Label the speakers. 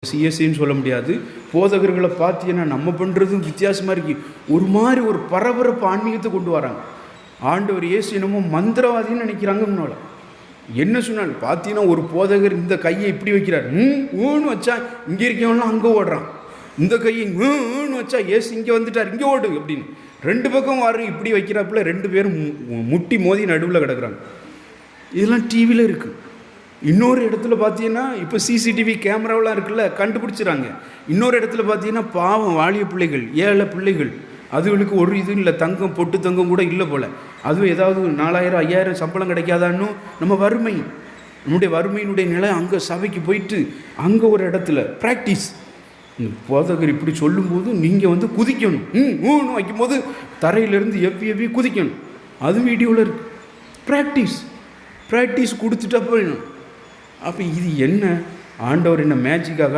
Speaker 1: சிஎஸ்சின்னு சொல்ல முடியாது. போதகர்களை பார்த்தீங்கன்னா நம்ம பண்ணுறதும் வித்தியாசமாக இருக்கு. ஒரு மாதிரி ஒரு பரபரப்பு ஆன்மீகத்தை கொண்டு வராங்க. ஆண்டவர் இயேசு என்னமோ மந்திரவாதின்னு நினைக்கிறாங்க. முன்னால் என்ன சொன்னாலும் பார்த்தீங்கன்னா ஒரு போதகர் இந்த கையை இப்படி வைக்கிறார், ஊன்னு வச்சா இங்கே இருக்கவங்களாம் அங்கே ஓடுறான். இந்த கையை ஊன்னு வச்சா ஏசு இங்கே வந்துட்டார், இங்கே ஓடு அப்படின்னு. ரெண்டு பக்கம் வாரம் இப்படி வைக்கிறாப்புல 2 பேரும் முட்டி மோதி நடுவில் கிடக்குறாங்க. இதெல்லாம் டிவியில் இருக்குது. இன்னொரு இடத்துல பார்த்தீங்கன்னா இப்போ சிசிடிவி கேமராவெலாம் இருக்குல்ல, கண்டுபிடிச்சிடறாங்க. இன்னொரு இடத்துல பார்த்தீங்கன்னா பாவம் வாலிய பிள்ளைகள், ஏழை பிள்ளைகள், அதுகளுக்கு ஒரு இது இல்லை, தங்கம் பொட்டு தங்கம் கூட இல்லை போல். அதுவும் ஏதாவது 4000 5000 சம்பளம் கிடைக்காதான்னு நம்ம வறுமை, நம்முடைய வறுமையினுடைய நிலை. அங்கே சபைக்கு போயிட்டு அங்கே ஒரு இடத்துல ப்ராக்டிஸ். போதகர் இப்படி சொல்லும்போது நீங்கள் குதிக்கணும். ஊன்னு வைக்கும்போது தரையிலேருந்து எவ்வி குதிக்கணும். அது வீடியோவில் இருக்குது. ப்ராக்டிஸ் கொடுத்துட்டா போயிடணும். அப்போ இது என்ன? ஆண்டவர் என்ன மேஜிக்காக